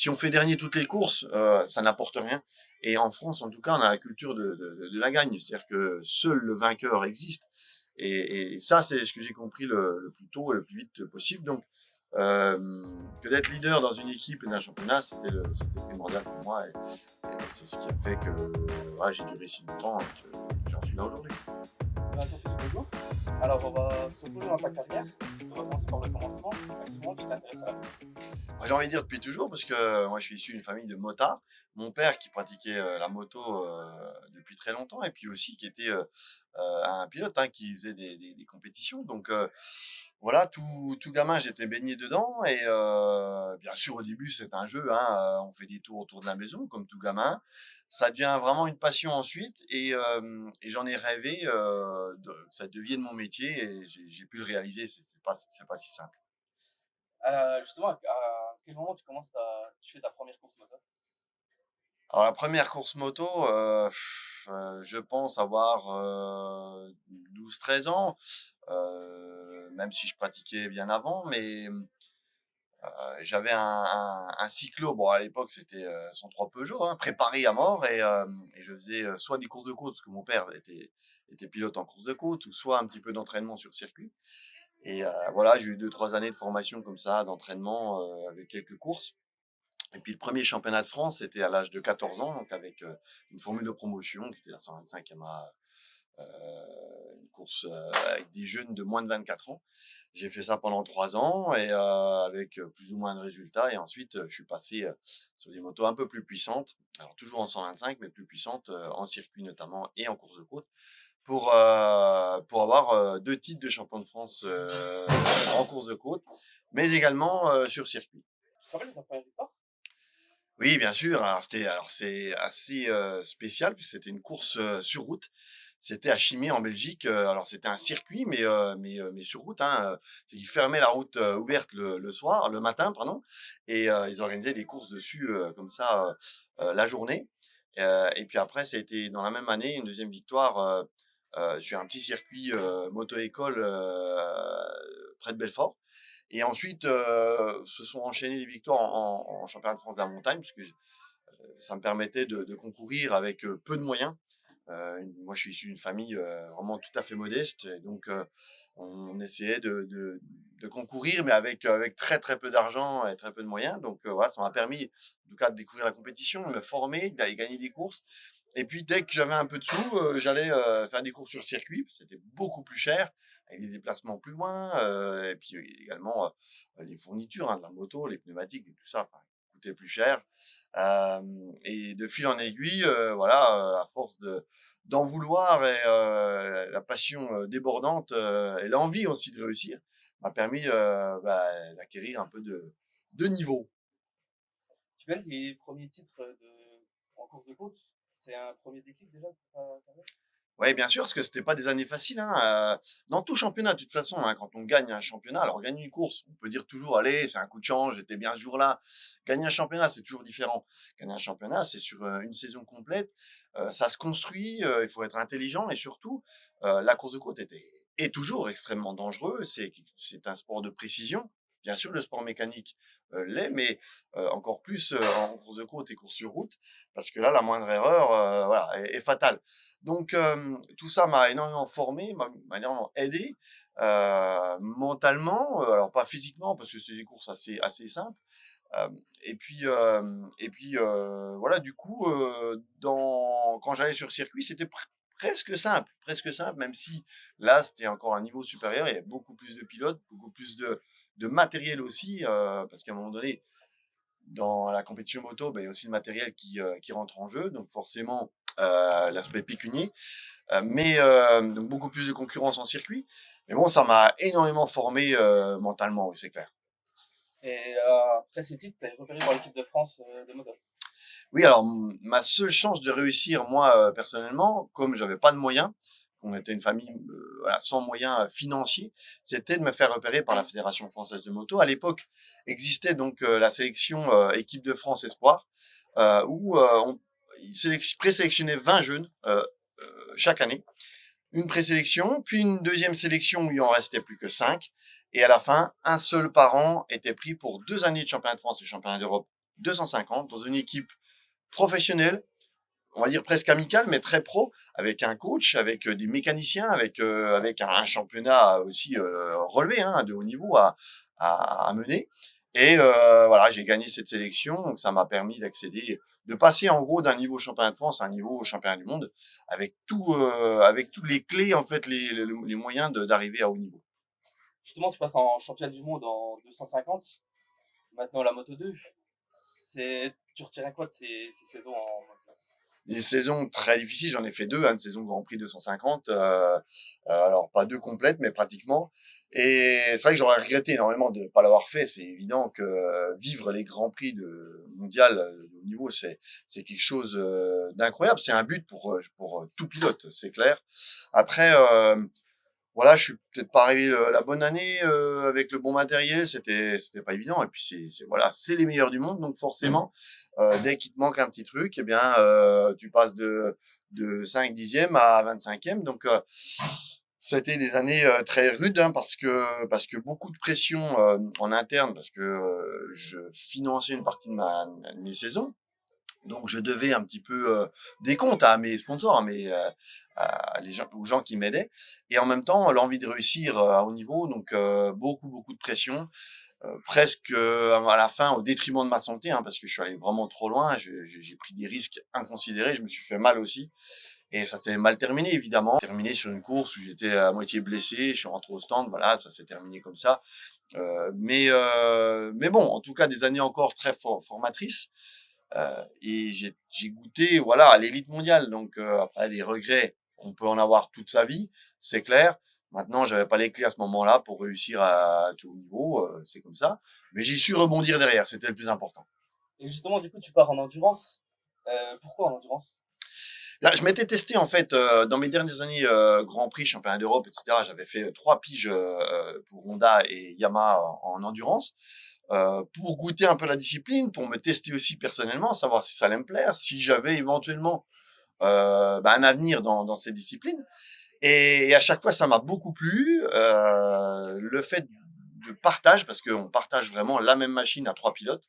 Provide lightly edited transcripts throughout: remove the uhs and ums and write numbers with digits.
si on fait dernier toutes les courses, ça n'apporte rien. Et en France, en tout cas, on a la culture de la gagne. C'est-à-dire que seul le vainqueur existe. Et ça, c'est ce que j'ai compris le plus tôt et le plus vite possible. Donc, que d'être leader dans une équipe et d'un championnat, c'était primordial pour moi. Et c'est ce qui a fait que ouais, j'ai duré si longtemps et que j'en suis là aujourd'hui. Vincent Philippe Legour. Alors, on va se replonger dans ta carrière. On va commencer par le commencement. À quel moment tu t'intéresses à la moto? J'ai envie de dire depuis toujours, parce que moi je suis issu d'une famille de motards. Mon père qui pratiquait la moto depuis très longtemps, et puis aussi qui était un pilote hein, qui faisait des compétitions. Donc voilà, tout gamin j'étais baigné dedans, et bien sûr au début c'est un jeu, hein, on fait des tours autour de la maison comme tout gamin. Ça devient vraiment une passion ensuite, et j'en ai rêvé que ça devienne mon métier, et j'ai pu le réaliser. C'est pas si simple. Justement, à quel moment tu fais ta première course moto? Alors la première course moto, je pense avoir 12-13 ans, même si je pratiquais bien avant, mais j'avais un cyclo. Bon, à l'époque, c'était 103 Peugeot, hein, préparé à mort, et je faisais soit des courses de côte, parce que mon père était pilote en course de côte, ou soit un petit peu d'entraînement sur circuit. Et voilà, j'ai eu 2-3 années de formation comme ça, d'entraînement avec quelques courses. Et puis le premier championnat de France, c'était à l'âge de 14 ans, donc avec une formule de promotion qui était la 125 MA, une course avec des jeunes de moins de 24 ans. J'ai fait ça pendant 3 ans, et avec plus ou moins de résultats. Et ensuite, je suis passé sur des motos un peu plus puissantes, alors toujours en 125, mais plus puissantes en circuit notamment et en course de côte, pour avoir 2 titres de champion de France en course de côte, mais également sur circuit. Tu te rappelles de ta première victoire? Oui, bien sûr. Alors c'est assez spécial, puisque c'était une course sur route. C'était à Chimay en Belgique. Alors c'était un circuit, mais sur route, hein. Ils fermaient la route ouverte le matin, pardon, et ils organisaient des courses dessus comme ça la journée. Et puis après, ça a été dans la même année une deuxième victoire sur un petit circuit moto-école près de Belfort. Et ensuite, se sont enchaînées les victoires en championnat de France de la montagne, puisque ça me permettait de concourir avec peu de moyens. Moi, je suis issu d'une famille vraiment tout à fait modeste, et donc on essayait de concourir, mais avec très très peu d'argent et très peu de moyens. Donc voilà, ça m'a permis, en tout cas, de découvrir la compétition, de me former, d'aller gagner des courses. Et puis dès que j'avais un peu de sous, j'allais faire des courses sur circuit. C'était beaucoup plus cher, avec des déplacements plus loin, et puis également les fournitures hein, de la moto, les pneumatiques et tout ça, enfin, coûtaient plus cher. Et de fil en aiguille, voilà, à force d'en vouloir, et la passion débordante et l'envie aussi de réussir m'a permis d'acquérir un peu de niveau. Tu gagnes tes premiers titres en course de côte. C'est un premier déclic déjà pour ta carrière? Oui, bien sûr, parce que c'était pas des années faciles, hein, dans tout championnat, de toute façon, hein, quand on gagne un championnat, alors gagner une course, on peut dire toujours: «Allez, c'est un coup de chance, j'étais bien ce jour-là». Gagner un championnat, c'est toujours différent. Gagner un championnat, c'est sur une saison complète, ça se construit, il faut être intelligent, et surtout, la course de côte est toujours extrêmement dangereux. C'est un sport de précision. Bien sûr, le sport mécanique l'est, mais encore plus en course de côte et course sur route, parce que là, la moindre erreur, voilà, est fatale. Donc tout ça m'a énormément formé, m'a énormément aidé, mentalement, alors pas physiquement parce que c'est des courses assez simples. Et puis voilà, du coup, quand j'allais sur circuit, c'était presque simple, même si là, c'était encore un niveau supérieur. Il y avait beaucoup plus de pilotes, beaucoup plus de matériel aussi, parce qu'à un moment donné, dans la compétition moto, il y a aussi le matériel qui rentre en jeu, donc forcément, l'aspect pécunier. Donc beaucoup plus de concurrence en circuit. Mais bon, ça m'a énormément formé mentalement, oui, c'est clair. Et après ces titres, tu es repéré par l'équipe de France de moto. Oui, alors ma seule chance de réussir, moi, personnellement, comme j'avais pas de moyens, on était une famille voilà, sans moyens financiers, c'était de me faire repérer par la Fédération française de moto. À l'époque, existait donc la sélection équipe de France Espoir, où ils présélectionnaient 20 jeunes chaque année. Une présélection, puis une deuxième sélection où il en restait plus que 5. Et à la fin, un seul par an était pris pour 2 années de championnat de France et championnat d'Europe 250 dans une équipe professionnelle, on va dire presque amicale, mais très pro, avec un coach, avec des mécaniciens, avec un championnat aussi relevé, hein, de haut niveau à mener. Et voilà, j'ai gagné cette sélection, donc ça m'a permis d'accéder, de passer en gros d'un niveau championnat de France à un niveau championnat du monde, avec tous les clés en fait, les moyens d'arriver à haut niveau. Justement, tu passes en championnat du monde en 250, maintenant la Moto 2. Tu retirais quoi de ces saisons en moto? Des saisons très difficiles, j'en ai fait deux, hein, une saison Grand Prix 250, alors pas deux complètes, mais pratiquement. Et c'est vrai que j'aurais regretté énormément de ne pas l'avoir fait. C'est évident que vivre les Grands Prix de mondial de haut niveau, c'est quelque chose d'incroyable. C'est un but pour tout pilote, c'est clair. Après, voilà, je suis peut-être pas arrivé la bonne année avec le bon matériel, c'était pas évident. Et puis voilà, c'est les meilleurs du monde, donc forcément, dès qu'il te manque un petit truc, eh bien, tu passes de 5 dixièmes à 25e. Donc, ça a été des années très rudes, hein, parce que beaucoup de pression en interne, parce que je finançais une partie de mes saisons. Donc je devais un petit peu des comptes à mes sponsors, aux gens qui m'aidaient, et en même temps l'envie de réussir à haut niveau, donc beaucoup de pression, presque à la fin au détriment de ma santé, hein, parce que je suis allé vraiment trop loin, j'ai pris des risques inconsidérés, je me suis fait mal aussi, et ça s'est mal terminé évidemment. Terminé sur une course où j'étais à moitié blessé, je suis rentré au stand, voilà, ça s'est terminé comme ça. Mais bon, en tout cas des années encore très formatrices. Et j'ai goûté, voilà, à l'élite mondiale. Donc après, des regrets, on peut en avoir toute sa vie, c'est clair. Maintenant, j'avais pas les clés à ce moment-là pour réussir à tout niveau, c'est comme ça. Mais j'ai su rebondir derrière, c'était le plus important. Et justement, du coup, tu pars en endurance. Pourquoi en endurance? Là, je m'étais testé en fait dans mes dernières années Grand Prix, Championnat d'Europe, etc. J'avais fait 3 piges pour Honda et Yamaha en endurance. Pour goûter un peu la discipline, pour me tester aussi personnellement, savoir si ça allait me plaire, si j'avais éventuellement un avenir dans ces disciplines. Et à chaque fois, ça m'a beaucoup plu. Le fait de partage, parce qu'on partage vraiment la même machine à 3 pilotes.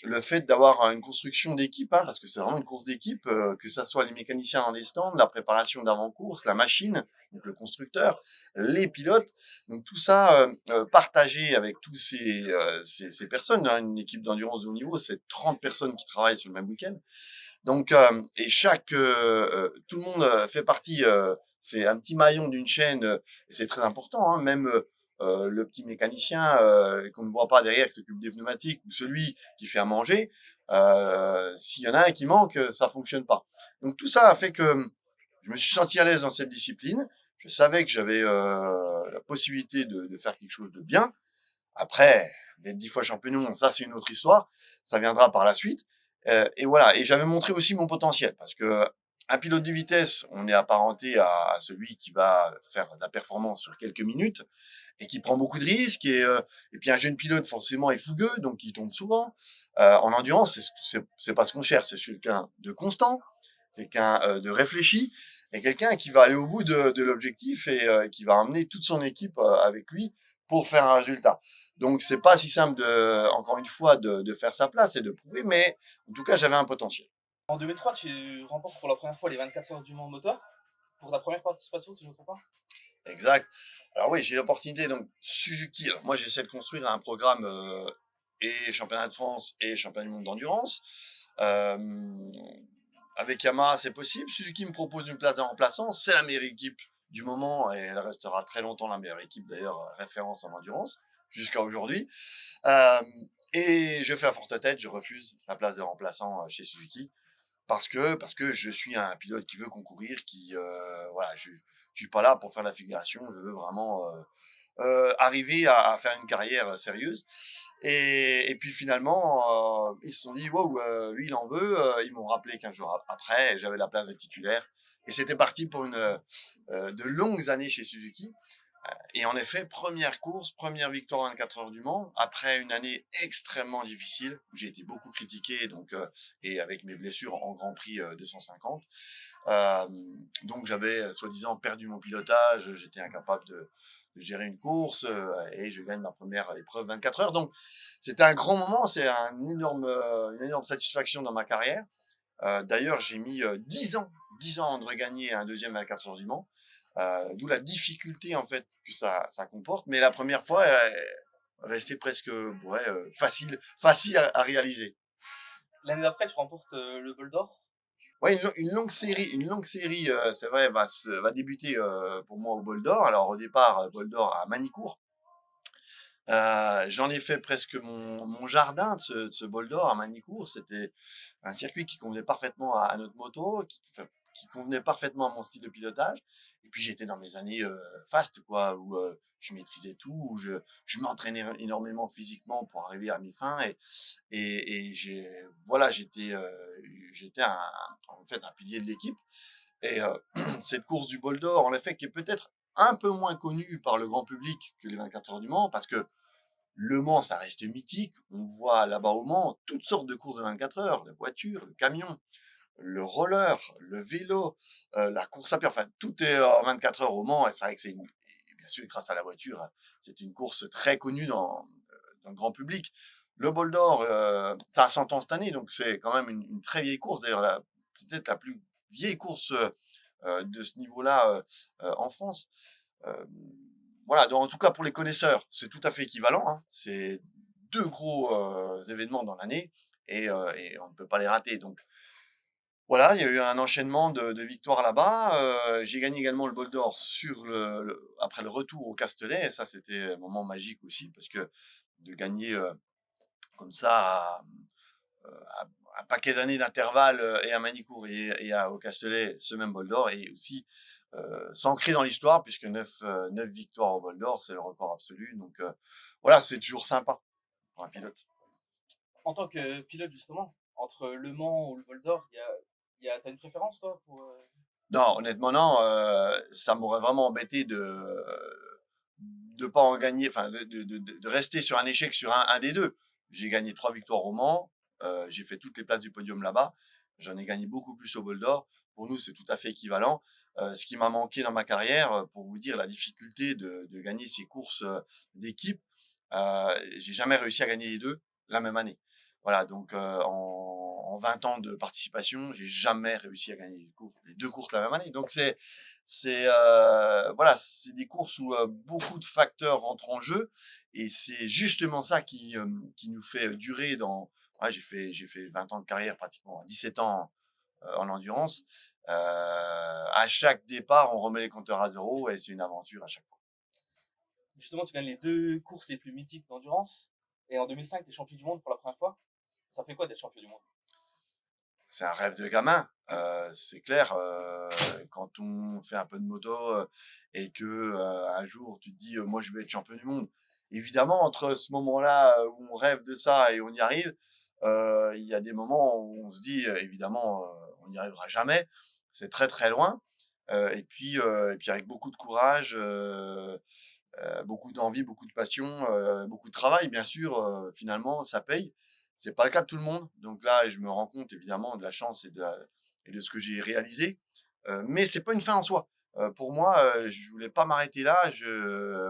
Le fait d'avoir une construction d'équipe, hein, parce que c'est vraiment une course d'équipe, que ça soit les mécaniciens dans les stands, la préparation d'avant-course, la machine, donc le constructeur, les pilotes, donc tout ça partagé avec tous ces personnes, hein, une équipe d'endurance de haut niveau, c'est 30 personnes qui travaillent sur le même week-end. Donc, et tout le monde fait partie, c'est un petit maillon d'une chaîne, et c'est très important, hein, même le petit mécanicien qu'on ne voit pas derrière, qui s'occupe des pneumatiques, ou celui qui fait à manger, s'il y en a un qui manque, ça fonctionne pas. Donc tout ça a fait que je me suis senti à l'aise dans cette discipline. Je savais que j'avais la possibilité de faire quelque chose de bien. Après, d'être 10 fois champion du monde, ça c'est une autre histoire. Ça viendra par la suite. Et voilà. Et j'avais montré aussi mon potentiel, parce que un pilote de vitesse, on est apparenté à celui qui va faire de la performance sur quelques minutes et qui prend beaucoup de risques. Et puis un jeune pilote forcément est fougueux, donc il tombe souvent. En endurance, c'est pas ce qu'on cherche. C'est quelqu'un de constant, quelqu'un de réfléchi, et quelqu'un qui va aller au bout de l'objectif, et qui va emmener toute son équipe avec lui pour faire un résultat. Donc c'est pas si simple encore une fois, de faire sa place et de prouver, mais en tout cas j'avais un potentiel. En 2003, tu remportes pour la première fois les 24 heures du Mans moteur, pour ta première participation, si je ne me trompe pas. Exact. Alors oui, j'ai l'opportunité, donc Suzuki. Alors moi j'essaie de construire un programme et championnat de France et championnat du monde d'endurance. Euh, Avec Yamaha, c'est possible. Suzuki me propose une place de remplaçant. C'est la meilleure équipe du moment, et elle restera très longtemps la meilleure équipe, d'ailleurs, référence en endurance, jusqu'à aujourd'hui. Euh, et je fais la forte tête, je refuse la place de remplaçant chez Suzuki, parce que je suis un pilote qui veut concourir, voilà, je suis pas là pour faire la figuration, je veux vraiment arriver à faire une carrière sérieuse. Et puis finalement, ils se sont dit, wow, lui il en veut. Ils m'ont rappelé 15 jours après, et j'avais la place de titulaire. Et c'était parti pour de longues années chez Suzuki. Et en effet, première course, première victoire en 24 heures du Mans, après une année extrêmement difficile, où j'ai été beaucoup critiqué, donc, et avec mes blessures en Grand Prix 250. Donc j'avais soi-disant perdu mon pilotage, j'étais incapable de gérer une course et je gagne ma première épreuve 24 heures. Donc, c'était un grand moment, c'est une énorme satisfaction dans ma carrière. D'ailleurs, j'ai mis 10 ans avant de regagner un deuxième 24 heures du Mans, d'où la difficulté en fait que ça comporte. Mais la première fois, restait presque ouais, facile à réaliser. L'année d'après, tu remportes le bol d'or. Ouais, une longue série, c'est vrai, va débuter pour moi au Bol d'Or. Alors au départ, Bol d'Or à Manicourt. J'en ai fait presque mon jardin de ce bol d'or à Manicourt. C'était un circuit qui convenait parfaitement à notre moto, qui convenait parfaitement à mon style de pilotage. Et puis j'étais dans mes années fast, quoi, où je maîtrisais tout, où je m'entraînais énormément physiquement pour arriver à mes fins. Et voilà, j'étais en fait un pilier de l'équipe. Et cette course du bol d'or, en effet, qui est peut-être un peu moins connue par le grand public que les 24 heures du Mans, parce que le Mans, ça reste mythique. On voit là-bas au Mans toutes sortes de courses de 24 heures, la voiture, le camion, le roller, le vélo, la course à pied. Enfin, tout est en 24 heures au Mans. Et c'est vrai que bien sûr, grâce à la voiture, c'est une course très connue dans le grand public. Le Bol d'Or, ça a 100 ans cette année, donc c'est quand même une très vieille course. D'ailleurs, peut-être la plus vieille course de ce niveau-là en France. Euh, voilà, donc en tout cas pour les connaisseurs, c'est tout à fait équivalent, hein. C'est deux gros événements dans l'année et on ne peut pas les rater. Donc voilà, il y a eu un enchaînement de victoires là-bas. J'ai gagné également le Bol d'Or après le retour au Castellet. Et ça, c'était un moment magique aussi parce que de gagner comme ça à un paquet d'années d'intervalle et à Manicourt au Castellet ce même bol d'or et aussi s'ancrer dans l'histoire puisque 9 victoires au bol d'or, c'est le record absolu. Donc voilà, c'est toujours sympa pour un pilote. En tant que pilote, justement, entre Le Mans ou le bol d'or, t'as une préférence, toi, pour... Non, honnêtement, non, ça m'aurait vraiment embêté de pas en gagner, enfin de rester sur un échec sur un des deux. J'ai gagné 3 victoires au Mans, j'ai fait toutes les places du podium là-bas. J'en ai gagné beaucoup plus au Bol d'Or. Pour nous, c'est tout à fait équivalent. Ce qui m'a manqué dans ma carrière, pour vous dire la difficulté de gagner ces courses d'équipe, j'ai jamais réussi à gagner les deux la même année. Voilà, donc en 20 ans de participation, j'ai jamais réussi à gagner les deux courses la même année. Donc voilà, c'est des courses où beaucoup de facteurs rentrent en jeu et c'est justement ça qui nous fait durer dans. Ouais, j'ai fait 20 ans de carrière pratiquement, 17 ans en endurance. À chaque départ, on remet les compteurs à zéro et c'est une aventure à chaque fois. Justement, tu gagnes les deux courses les plus mythiques d'endurance. Et en 2005, tu es champion du monde pour la première fois. Ça fait quoi d'être champion du monde? C'est un rêve de gamin, c'est clair. Quand on fait un peu de moto et que un jour tu te dis moi je vais être champion du monde. Évidemment, entre ce moment-là où on rêve de ça et on y arrive, il y a des moments où on se dit évidemment on n'y arrivera jamais. C'est très très loin. Et puis avec beaucoup de courage, beaucoup d'envie, beaucoup de passion, beaucoup de travail, bien sûr, finalement, ça paye. C'est pas le cas de tout le monde. Donc là, je me rends compte évidemment de la chance et de ce que j'ai réalisé. Mais c'est pas une fin en soi. Pour moi, je voulais pas m'arrêter là.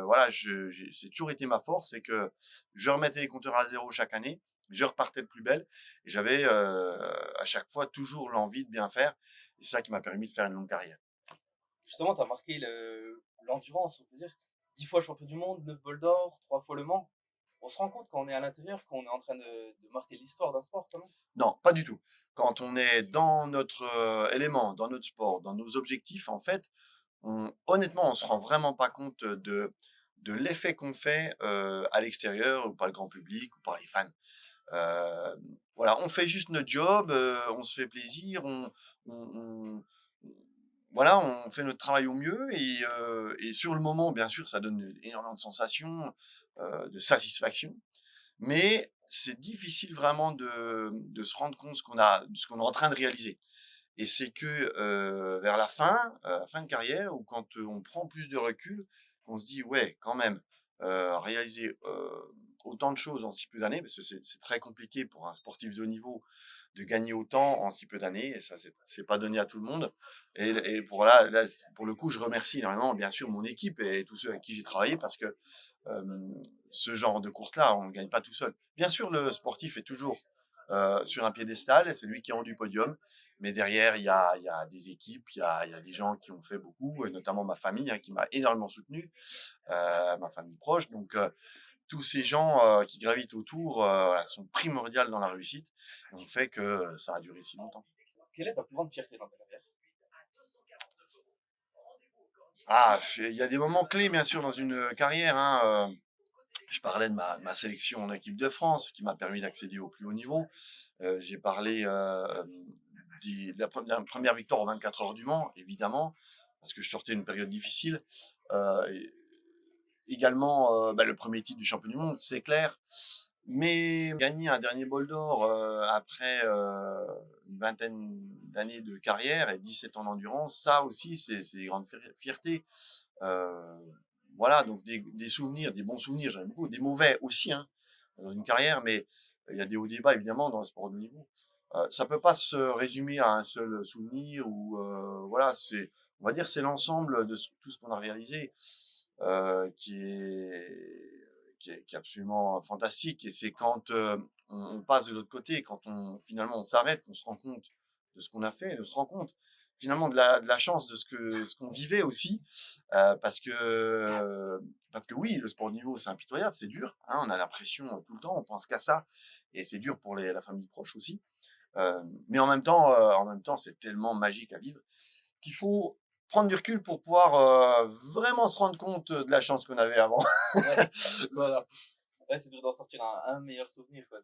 Voilà, c'est toujours été ma force, c'est que je remettais les compteurs à zéro chaque année. Je repartais de plus belle. Et j'avais à chaque fois toujours l'envie de bien faire. Et c'est ça qui m'a permis de faire une longue carrière. Justement, tu as marqué l'endurance, on peut dire. 10 fois champion du monde, 9 bols d'or, 3 fois Le Mans. On se rend compte quand on est à l'intérieur qu'on est en train de marquer l'histoire d'un sport, quand même. Non, pas du tout. Quand on est dans notre élément, dans notre sport, dans nos objectifs, en fait, honnêtement, on se rend vraiment pas compte de l'effet qu'on fait à l'extérieur, ou par le grand public, ou par les fans. Euh, voilà, on fait juste notre job, on se fait plaisir, on- voilà, on fait notre travail au mieux, et sur le moment, bien sûr, ça donne énormément de sensations, de satisfaction. Mais c'est difficile vraiment de se rendre compte de ce qu'on est en train de réaliser. Et c'est que vers la fin de carrière, ou quand on prend plus de recul, on se dit ouais, quand même, réaliser autant de choses en si peu d'années, parce que c'est très compliqué pour un sportif de haut niveau de gagner autant en si peu d'années, et ça, c'est pas donné à tout le monde. Et pour là, pour le coup, je remercie énormément, bien sûr, mon équipe et tous ceux avec qui j'ai travaillé, parce que ce genre de course-là, on ne gagne pas tout seul. Bien sûr, le sportif est toujours sur un piédestal, et c'est lui qui est en du podium, mais derrière, il y a des équipes, il y a des gens qui ont fait beaucoup, et notamment ma famille, hein, qui m'a énormément soutenu, ma famille proche. Donc, tous ces gens qui gravitent autour voilà, sont primordiaux dans la réussite et ont fait que ça a duré si longtemps. Quelle est ta plus grande fierté dans ta carrière? Ah, il y a des moments clés, bien sûr, dans une carrière, hein. Je parlais de ma sélection en équipe de France qui m'a permis d'accéder au plus haut niveau. J'ai parlé de la première victoire aux 24 heures du Mans, évidemment, parce que je sortais une période difficile. Et également, le premier titre du champion du monde, c'est clair. Mais gagner un dernier bol d'or après une vingtaine d'années de carrière et 17 ans d'endurance, ça aussi, c'est des grandes fiertés. Euh, voilà, donc des souvenirs, des bons souvenirs, j'en ai beaucoup, des mauvais aussi, hein, dans une carrière, mais il y a des hauts débats évidemment dans le sport de haut niveau. Ça peut pas se résumer à un seul souvenir ou voilà, on va dire, c'est l'ensemble de tout ce qu'on a réalisé qui est absolument fantastique. Et c'est quand on passe de l'autre côté, quand finalement on s'arrête, qu'on se rend compte de ce qu'on a fait, on se rend compte finalement de la chance de ce qu'on vivait aussi, parce que oui, le sport de niveau c'est impitoyable, c'est dur, hein, on a la pression tout le temps, on pense qu'à ça, et c'est dur pour la famille proche aussi. Mais en même temps, c'est tellement magique à vivre qu'il faut prendre du recul pour pouvoir vraiment se rendre compte de la chance qu'on avait avant. Ouais, Voilà. ouais, c'est dur d'en sortir un meilleur souvenir, quoi.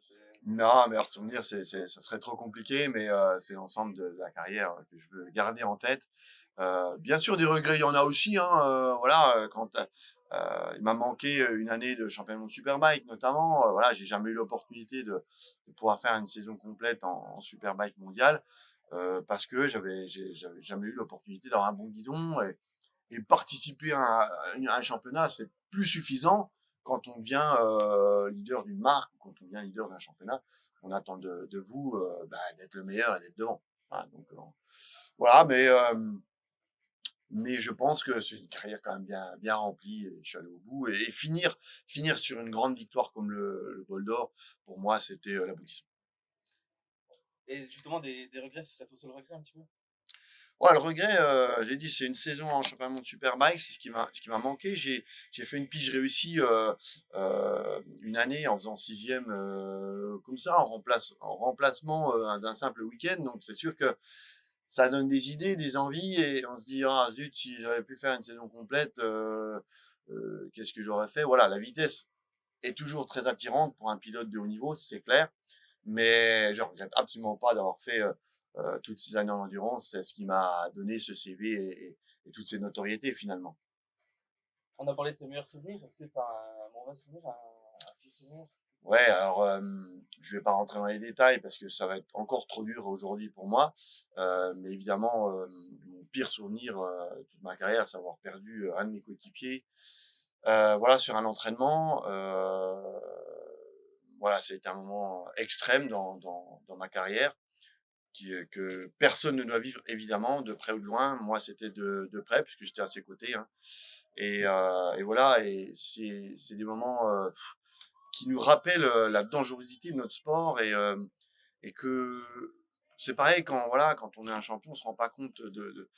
Non, meilleur souvenir, ça serait trop compliqué, mais c'est l'ensemble de la carrière que je veux garder en tête. Bien sûr, des regrets, il y en a aussi, hein, voilà, quand il m'a manqué une année de championnat de Superbike, notamment. Voilà, j'ai jamais eu l'opportunité de pouvoir faire une saison complète en Superbike mondial, parce que j'avais jamais eu l'opportunité d'avoir un bon guidon. Et participer à un championnat, c'est plus suffisant quand on devient leader d'une marque ou quand on devient leader d'un championnat. On attend de vous d'être le meilleur et d'être devant. Voilà, donc, voilà, mais je pense que c'est une carrière quand même bien, bien remplie. Et je suis allé au bout. Et finir sur une grande victoire comme le Bol d'Or, pour moi, c'était l'aboutissement. Et justement, des regrets, ce serait ton seul regret un petit peu? Ouais, le regret, j'ai dit, c'est une saison en championnat du monde Superbike, c'est ce qui m'a manqué. J'ai fait une pige réussie, une année en faisant 6e, comme ça, en remplacement, d'un simple week-end. Donc c'est sûr que ça donne des idées, des envies, et on se dit: «Ah zut, si j'avais pu faire une saison complète, qu'est-ce que j'aurais fait?» Voilà, la vitesse est toujours très attirante pour un pilote de haut niveau, c'est clair. Mais je regrette absolument pas d'avoir fait toutes ces années en endurance. C'est ce qui m'a donné ce CV et toutes ces notoriétés finalement. On a parlé de tes meilleurs souvenirs. Est-ce que tu as un mauvais souvenir, un pire souvenir? Ouais, alors je vais pas rentrer dans les détails parce que ça va être encore trop dur aujourd'hui pour moi. Mais évidemment, mon pire souvenir de toute ma carrière, c'est avoir perdu un de mes coéquipiers. Voilà, sur un entraînement. Voilà, c'était un moment extrême dans ma carrière. Que personne ne doit vivre évidemment, de près ou de loin. Moi, c'était de près puisque j'étais à ses côtés, hein. Et voilà, et c'est des moments qui nous rappellent la dangerosité de notre sport, et que c'est pareil quand voilà, quand on est un champion, on se rend pas compte de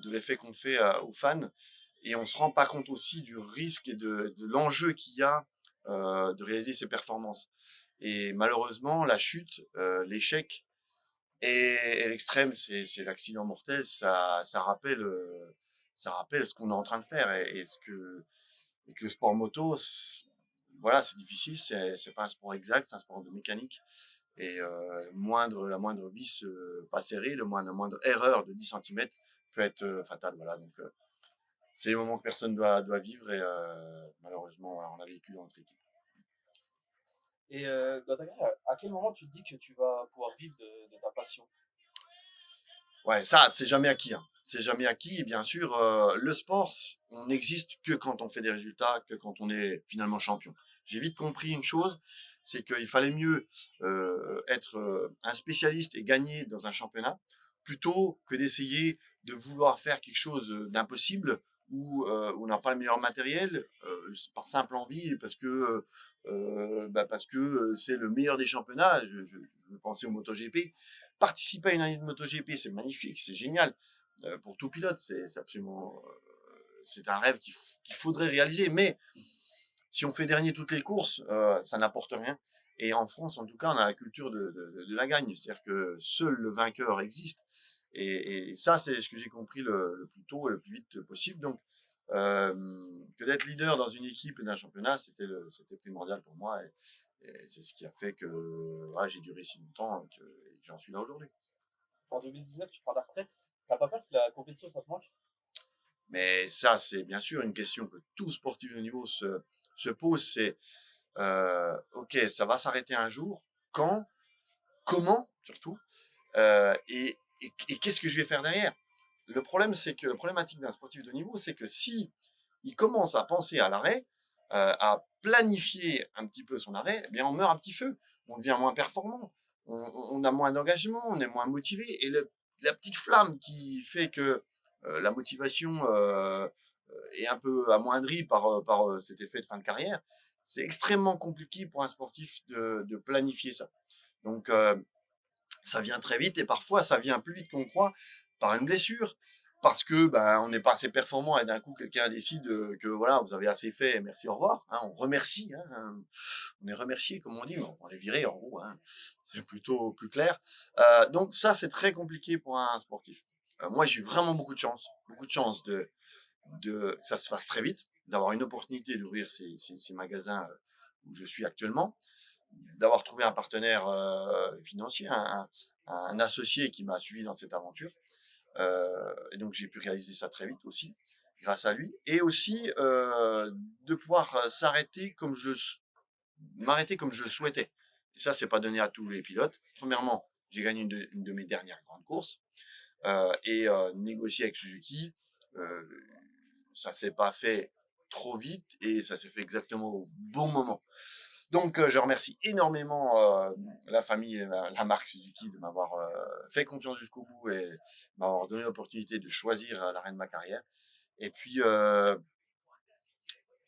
l'effet qu'on fait aux fans, et on se rend pas compte aussi du risque et de l'enjeu qu'il y a de réaliser ces performances. Et malheureusement, la chute, l'échec et l'extrême, c'est l'accident mortel. Ça rappelle ce qu'on est en train de faire, et que le sport moto, voilà, c'est difficile. C'est pas un sport exact, c'est un sport de mécanique. Et la moindre vis pas serrée, la moindre erreur de 10 centimètres peut être fatale. Voilà, donc c'est les moments que personne doit vivre, et malheureusement, voilà, on a vécu dans notre équipe. Et dans ta carrière, à quel moment tu te dis que tu vas pouvoir vivre de ta passion? Ouais, ça, c'est jamais acquis, hein. C'est jamais acquis, et bien sûr, le sport, on n'existe que quand on fait des résultats, que quand on est finalement champion. j'ai vite compris une chose, c'est qu'il fallait mieux être un spécialiste et gagner dans un championnat, plutôt que d'essayer de vouloir faire quelque chose d'impossible où on n'a pas le meilleur matériel, par simple envie, et parce que c'est le meilleur des championnats. Je pensais au MotoGP. Participer à une année de MotoGP, c'est magnifique, c'est génial. Pour tout pilote, c'est absolument, c'est un rêve qu'il faudrait réaliser. Mais si on fait dernier toutes les courses, ça n'apporte rien. Et en France, en tout cas, on a la culture de la gagne. C'est-à-dire que seul le vainqueur existe. Et ça, c'est ce que j'ai compris le plus tôt et le plus vite possible. Donc, euh, que d'être leader dans une équipe et d'un championnat, c'était primordial pour moi. Et c'est ce qui a fait que voilà, j'ai duré si longtemps et que j'en suis là aujourd'hui. En 2019, tu prends ta retraite. T'as pas peur que la compétition, ça te manque? Mais ça, c'est bien sûr une question que tout sportif de niveau se pose. C'est, ok, ça va s'arrêter un jour. Quand? Comment? Surtout. Et qu'est-ce que je vais faire derrière? Le problème, c'est que la problématique d'un sportif de niveau, c'est que si il commence à penser à l'arrêt, à planifier un petit peu son arrêt, eh bien on meurt à petit feu. On devient moins performant, on a moins d'engagement, on est moins motivé. Et la petite flamme qui fait que la motivation est un peu amoindrie par cet effet de fin de carrière, c'est extrêmement compliqué pour un sportif de planifier ça. Donc, ça vient très vite et parfois ça vient plus vite qu'on croit par une blessure parce que on n'est pas assez performant et d'un coup quelqu'un décide que voilà vous avez assez fait, merci, au revoir, hein, on remercie, hein, on est remercié comme on dit, mais on est viré en gros, hein, c'est plutôt plus clair. Donc ça c'est très compliqué pour un sportif. Moi j'ai eu vraiment beaucoup de chance de que ça se fasse très vite, d'avoir une opportunité d'ouvrir ces magasins où je suis actuellement, d'avoir trouvé un partenaire financier, un associé qui m'a suivi dans cette aventure. Et donc j'ai pu réaliser ça très vite aussi, grâce à lui. Et aussi de pouvoir m'arrêter comme je le souhaitais. Et ça, c'est pas donné à tous les pilotes. Premièrement, j'ai gagné une de mes dernières grandes courses. Et négocier avec Suzuki, euh, ça s'est pas fait trop vite et ça s'est fait exactement au bon moment. Donc, je remercie énormément la famille et la marque Suzuki de m'avoir fait confiance jusqu'au bout et m'avoir donné l'opportunité de choisir l'arrêt de ma carrière. Et puis,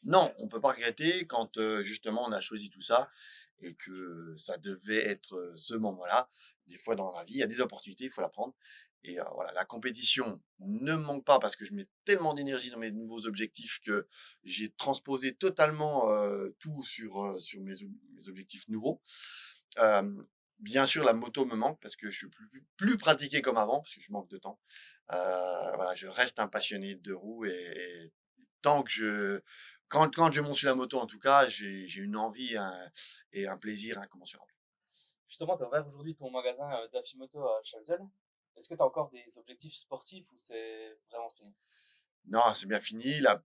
non, on peut pas regretter quand justement on a choisi tout ça et que ça devait être ce moment-là. Des fois dans la vie, il y a des opportunités, il faut la prendre. Et voilà, la compétition ne me manque pas parce que je mets tellement d'énergie dans mes nouveaux objectifs que j'ai transposé totalement tout sur mes objectifs nouveaux. Euh, Bien sûr, la moto me manque parce que je suis plus pratiqué comme avant parce que je manque de temps. Voilà, je reste un passionné de roues et tant que quand je monte sur la moto, en tout cas, j'ai une envie et un plaisir incommensurable. Justement, tu as ouvert aujourd'hui ton magasin d'Afimoto à Chapelle. Est-ce que tu as encore des objectifs sportifs ou c'est vraiment fini? Non, c'est bien fini. Là,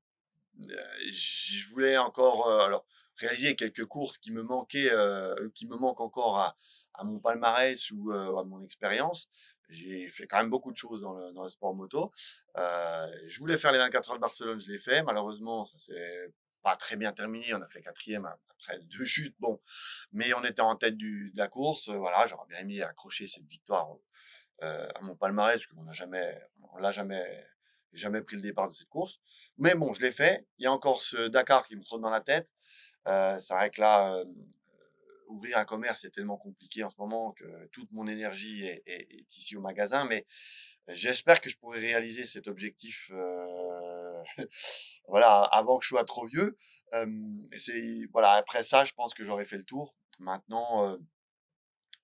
je voulais encore alors réaliser quelques courses qui me manquent encore à mon palmarès ou à mon expérience. J'ai fait quand même beaucoup de choses dans le sport moto. Je voulais faire les 24 heures de Barcelone, je l'ai fait. Malheureusement, ça s'est pas très bien terminé. On a fait quatrième après deux chutes. Bon, mais on était en tête de la course. Voilà, j'aurais bien aimé accrocher cette victoire à mon palmarès, parce on l'a jamais pris le départ de cette course. Mais bon, je l'ai fait. Il y a encore ce Dakar qui me trotte dans la tête. C'est vrai que là, ouvrir un commerce c'est tellement compliqué en ce moment que toute mon énergie est ici au magasin. Mais j'espère que je pourrai réaliser cet objectif, voilà, avant que je sois trop vieux. Et voilà, après ça, je pense que j'aurais fait le tour. Maintenant,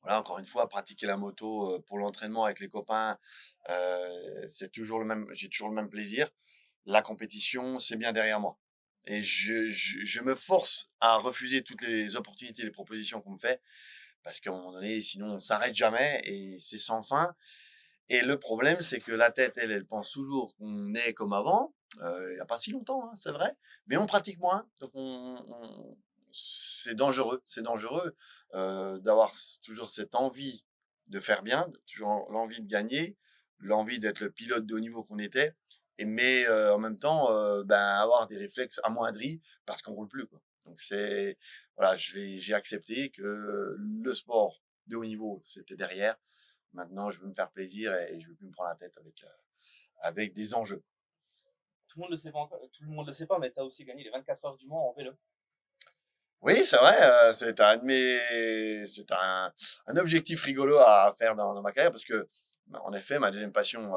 voilà, encore une fois, pratiquer la moto pour l'entraînement avec les copains, c'est toujours le même, j'ai toujours le même plaisir. La compétition, c'est bien derrière moi. Et je me force à refuser toutes les opportunités, les propositions qu'on me fait, parce qu'à un moment donné, sinon on s'arrête jamais et c'est sans fin. Et le problème, c'est que la tête, elle pense toujours qu'on est comme avant. Il y a pas si longtemps, hein, c'est vrai, mais on pratique moins, donc c'est dangereux d'avoir toujours cette envie de faire bien, toujours l'envie de gagner, l'envie d'être le pilote de haut niveau qu'on était, mais en même temps, avoir des réflexes amoindris parce qu'on roule plus, quoi. Donc voilà, j'ai accepté que le sport de haut niveau, c'était derrière. Maintenant, je veux me faire plaisir et je veux plus me prendre la tête avec des enjeux. Tout le monde le sait pas encore, tout le monde le sait pas, mais tu as aussi gagné les 24 heures du Mans en vélo. Oui, c'est vrai, c'est un objectif rigolo à faire dans ma carrière parce que, en effet, ma deuxième passion,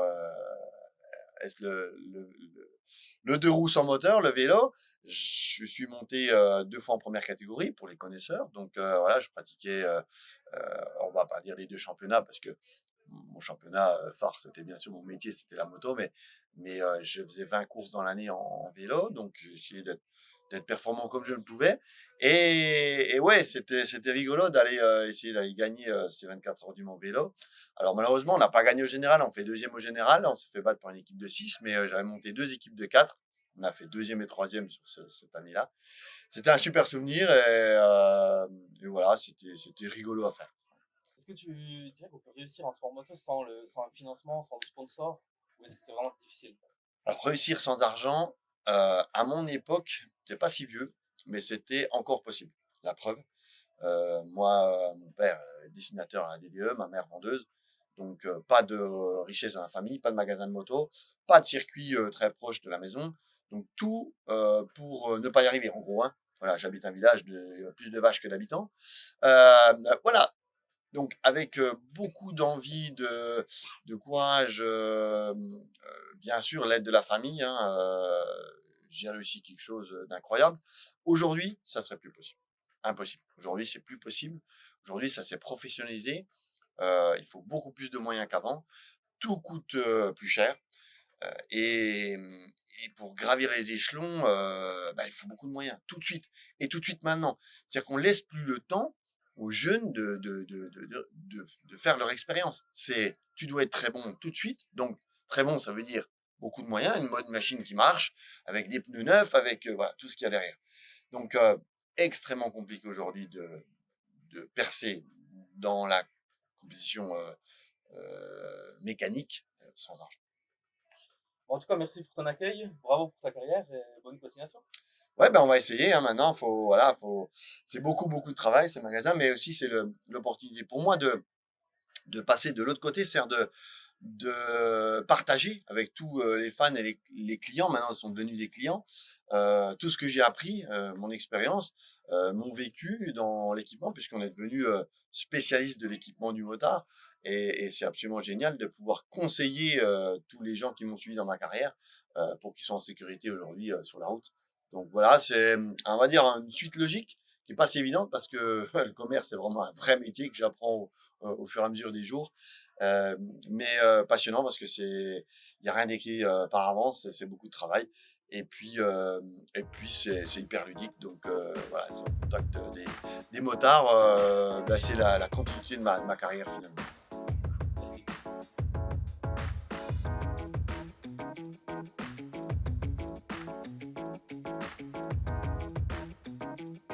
est le 2 roues sans moteur, le vélo. Je suis monté 2 fois en première catégorie pour les connaisseurs. Donc voilà, je pratiquais, on va pas dire les 2 championnats parce que mon championnat phare, c'était bien sûr mon métier, c'était la moto, mais je faisais 20 courses dans l'année en vélo, donc j'ai essayé d'être performant comme je le pouvais. Et ouais, c'était rigolo d'aller essayer d'aller gagner ces 24 heures du Mans vélo. Alors malheureusement, on n'a pas gagné au général, on fait deuxième au général, on s'est fait battre par une équipe de 6, mais j'avais monté 2 équipes de 4. On a fait deuxième et troisième sur cette année-là. C'était un super souvenir et voilà, c'était rigolo à faire. Est-ce que tu dirais qu'on peut réussir en sport moto sans un financement, sans le sponsor, ou est-ce que c'est vraiment difficile? Alors réussir sans argent, à mon époque, j'étais pas si vieux, mais c'était encore possible. La preuve, moi, mon père est dessinateur à la DDE, ma mère vendeuse, donc pas de richesse dans la famille, pas de magasin de moto, pas de circuit très proche de la maison, donc tout pour ne pas y arriver, en gros. Hein. Voilà, j'habite un village de plus de vaches que d'habitants. Voilà, donc avec beaucoup d'envie, de courage, bien sûr l'aide de la famille, hein, j'ai réussi quelque chose d'incroyable. Aujourd'hui, ça serait plus possible. Impossible. Aujourd'hui, c'est plus possible. Aujourd'hui, ça s'est professionnalisé. Il faut beaucoup plus de moyens qu'avant. Tout coûte plus cher. Et, et pour gravir les échelons, bah, il faut beaucoup de moyens, tout de suite. Et tout de suite maintenant. C'est-à-dire qu'on laisse plus le temps aux jeunes de faire leur expérience. Tu dois être très bon tout de suite. Donc, très bon, ça veut dire beaucoup de moyens, une bonne machine qui marche, avec des pneus neufs, avec voilà, tout ce qu'il y a derrière. Donc, extrêmement compliqué aujourd'hui de percer dans la compétition mécanique sans argent. Bon, en tout cas, merci pour ton accueil, bravo pour ta carrière et bonne continuation. Ouais, ben on va essayer. Hein, maintenant, c'est beaucoup, beaucoup de travail, ce magasin, mais aussi c'est l'opportunité pour moi de passer de l'autre côté, c'est-à-dire de partager avec tous les fans et les clients. Maintenant, ils sont devenus des clients. Tout ce que j'ai appris, mon expérience, mon vécu dans l'équipement, puisqu'on est devenu spécialiste de l'équipement du motard. Et c'est absolument génial de pouvoir conseiller tous les gens qui m'ont suivi dans ma carrière pour qu'ils soient en sécurité aujourd'hui sur la route. Donc voilà, c'est, on va dire, une suite logique qui est pas si évidente parce que le commerce, c'est vraiment un vrai métier que j'apprends au fur et à mesure des jours. Mais passionnant parce que il y a rien d'écrit par avance, c'est beaucoup de travail. Et puis c'est hyper ludique. Donc voilà, être en contact des motards, bah, c'est la continuité de ma carrière finalement.